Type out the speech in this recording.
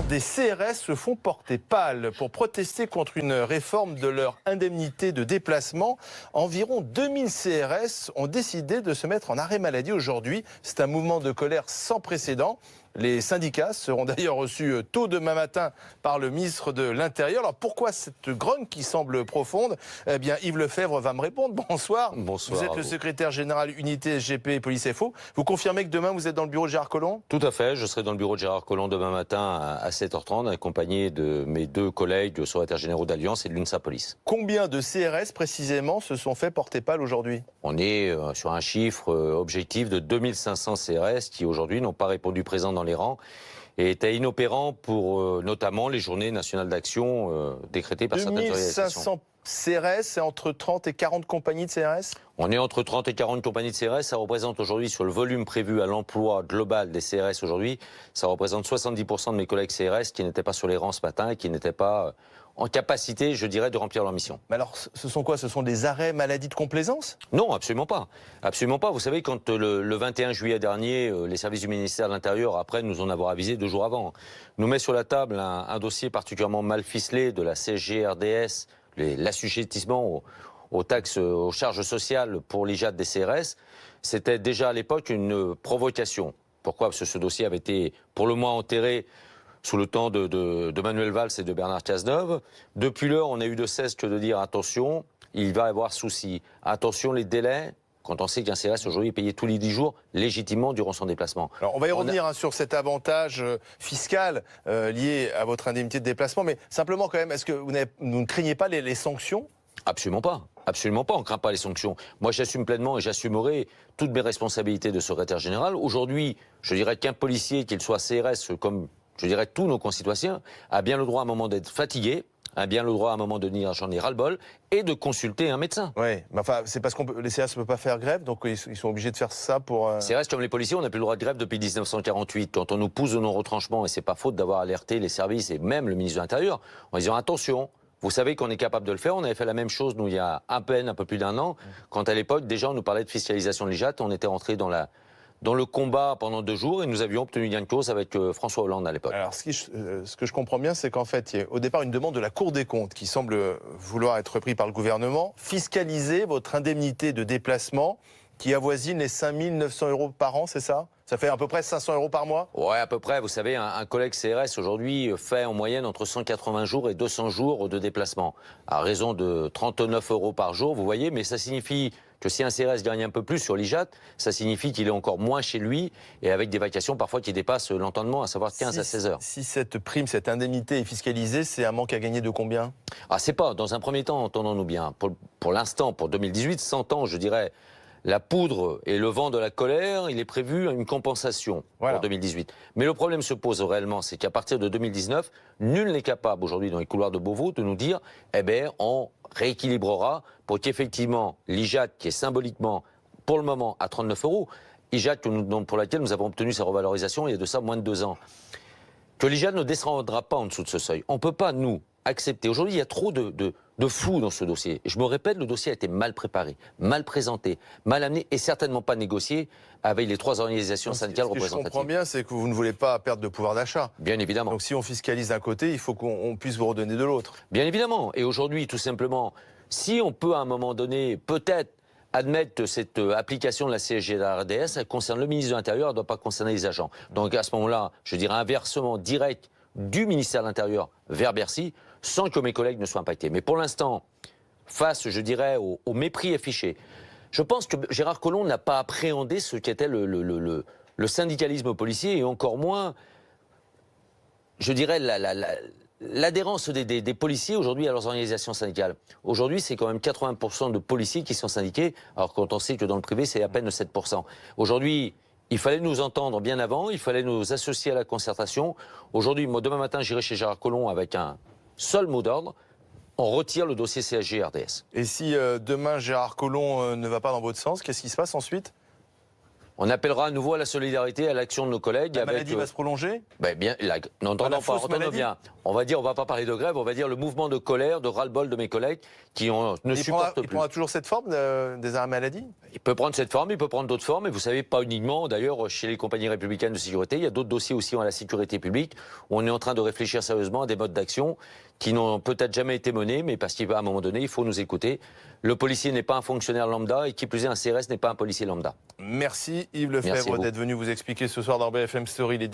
présent, des CRS se font porter pâle pour protester contre une réforme de leur indemnité de déplacement. Environ 2000 CRS ont décidé de se mettre en arrêt maladie aujourd'hui. C'est un mouvement de colère sans précédent. Les syndicats seront d'ailleurs reçus tôt demain matin par le ministre de l'Intérieur. Alors pourquoi cette grogne qui semble profonde? Eh bien, Yves Lefebvre va me répondre. Bonsoir. Bonsoir. Vous êtes le secrétaire général unité SGP Police FO. Vous confirmez que demain vous êtes dans le bureau de Gérard Collomb? Tout à fait, je serai dans le bureau de Gérard Collomb demain matin à 7h30, accompagné de mes deux collègues secrétaires généraux d'Alliance et de l'UNSA Police. Combien de CRS précisément se sont fait porter pâle aujourd'hui? On est sur un chiffre objectif de 2500 CRS qui aujourd'hui n'ont pas répondu présent dans les rangs et étaient inopérants pour notamment les journées nationales d'action décrétées par certaines organisations. 2500 CRS, c'est entre 30 et 40 compagnies de CRS? On est entre 30 et 40 compagnies de CRS. Ça représente aujourd'hui, sur le volume prévu à l'emploi global des CRS aujourd'hui, ça représente 70% de mes collègues CRS qui n'étaient pas sur les rangs ce matin et qui n'étaient pas en capacité, je dirais, de remplir leur mission. Mais alors, ce sont quoi? Ce sont des arrêts maladie de complaisance? Non, absolument pas. Absolument pas. Vous savez, quand le 21 juillet dernier, les services du ministère de l'Intérieur, après nous en avoir avisé 2 jours avant, nous met sur la table un dossier particulièrement mal ficelé de la CSG-RDS, l'assujettissement aux taxes, aux charges sociales pour l'IJAT des CRS, c'était déjà à l'époque une provocation. Pourquoi? Parce que ce dossier avait été pour le moins enterré sous le temps de Manuel Valls et de Bernard Cazeneuve. Depuis lors, on n'a eu de cesse que de dire attention, il va y avoir souci. Attention les délais, quand on sait qu'un CRS aujourd'hui est payé tous les 10 jours, légitimement durant son déplacement. Alors on va y revenir sur cet avantage fiscal lié à votre indemnité de déplacement, mais simplement quand même, est-ce que vous ne craignez pas les sanctions? Absolument pas. Absolument pas, on ne craint pas les sanctions. Moi, j'assume pleinement et j'assumerai toutes mes responsabilités de secrétaire général. Aujourd'hui, je dirais qu'un policier, qu'il soit CRS, comme je dirais tous nos concitoyens, a bien le droit à un moment d'être fatigué, a bien le droit à un moment de dire j'en ai ras-le-bol et de consulter un médecin. Oui, mais enfin, c'est parce que les CRS ne peuvent pas faire grève, donc ils sont obligés de faire ça pour... CRS, comme les policiers, on n'a plus le droit de grève depuis 1948. Quand on nous pousse de nos retranchements, et c'est pas faute d'avoir alerté les services et même le ministre de l'Intérieur, en disant attention, vous savez qu'on est capable de le faire. On avait fait la même chose, nous, il y a un peu plus d'1 an, quand à l'époque, déjà, on nous parlait de fiscalisation de l'IJAT. On était rentré dans le combat pendant 2 jours et nous avions obtenu gain de cause avec François Hollande à l'époque. Alors, ce que je comprends bien, c'est qu'en fait, il y a au départ une demande de la Cour des comptes qui semble vouloir être reprise par le gouvernement, fiscaliser votre indemnité de déplacement qui avoisine les 5 900 € par an, c'est ça? Ça fait à peu près 500 € par mois? Ouais, à peu près. Vous savez, un collègue CRS aujourd'hui fait en moyenne entre 180 jours et 200 jours de déplacement, à raison de 39 € par jour, vous voyez, mais ça signifie que si un CRS gagne un peu plus sur l'IJAT, ça signifie qu'il est encore moins chez lui et avec des vacations parfois qui dépassent l'entendement, à savoir 15 à 16 heures. Si cette prime, cette indemnité est fiscalisée, c'est un manque à gagner de combien? Ah, c'est pas, dans un premier temps, entendons-nous bien, pour l'instant, pour 2018, 100 ans, je dirais, la poudre et le vent de la colère, il est prévu une compensation pour 2018. Mais le problème se pose réellement, c'est qu'à partir de 2019, nul n'est capable aujourd'hui dans les couloirs de Beauvau de nous dire, eh bien, on rééquilibrera pour qu'effectivement l'IJAT, qui est symboliquement pour le moment à 39 €, IJAT pour laquelle nous avons obtenu sa revalorisation il y a de ça moins de 2 ans, que l'IJAT ne descendra pas en dessous de ce seuil. On ne peut pas, nous, accepter. Aujourd'hui, il y a trop de flou dans ce dossier. Et je me répète, le dossier a été mal préparé, mal présenté, mal amené et certainement pas négocié avec les 3 organisations syndicales représentatives. Ce que je comprends bien, c'est que vous ne voulez pas perdre de pouvoir d'achat. Bien évidemment. Donc si on fiscalise d'un côté, il faut qu'on puisse vous redonner de l'autre. Bien évidemment. Et aujourd'hui, tout simplement, si on peut à un moment donné, peut-être, admettre que cette application de la CSG et de la RDS, elle concerne le ministre de l'Intérieur, elle ne doit pas concerner les agents. Donc à ce moment-là, je dirais un versement direct du ministère de l'Intérieur vers Bercy, sans que mes collègues ne soient impactés. Mais pour l'instant, face, je dirais, au mépris affiché, je pense que Gérard Collomb n'a pas appréhendé ce qu'était le syndicalisme policier et encore moins, je dirais, l'adhérence des policiers aujourd'hui à leurs organisations syndicales. Aujourd'hui, c'est quand même 80% de policiers qui sont syndiqués, alors quand on sait que dans le privé, c'est à peine 7%. Aujourd'hui, il fallait nous entendre bien avant, il fallait nous associer à la concertation. Aujourd'hui, moi, demain matin, j'irai chez Gérard Collomb avec un seul mot d'ordre. On retire le dossier CSG-RDS. Et si demain, Gérard Collomb ne va pas dans votre sens, qu'est-ce qui se passe ensuite? On appellera à nouveau à la solidarité, à l'action de nos collègues. La maladie va se prolonger? Bien, n'entendons pas, entendons bien. On va dire, on va pas parler de grève, on va dire le mouvement de colère, de ras-le-bol de mes collègues qui ne supportent plus. Il prendra toujours cette forme des arrêts maladie? Il peut prendre cette forme, il peut prendre d'autres formes, et vous savez, pas uniquement, d'ailleurs, chez les compagnies républicaines de sécurité, il y a d'autres dossiers aussi à la sécurité publique, où on est en train de réfléchir sérieusement à des modes d'action qui n'ont peut-être jamais été menés, mais parce qu'à un moment donné, il faut nous écouter. Le policier n'est pas un fonctionnaire lambda, et qui plus est, un CRS n'est pas un policier lambda. Merci Yves Lefebvre d'être venu vous expliquer ce soir dans BFM Story les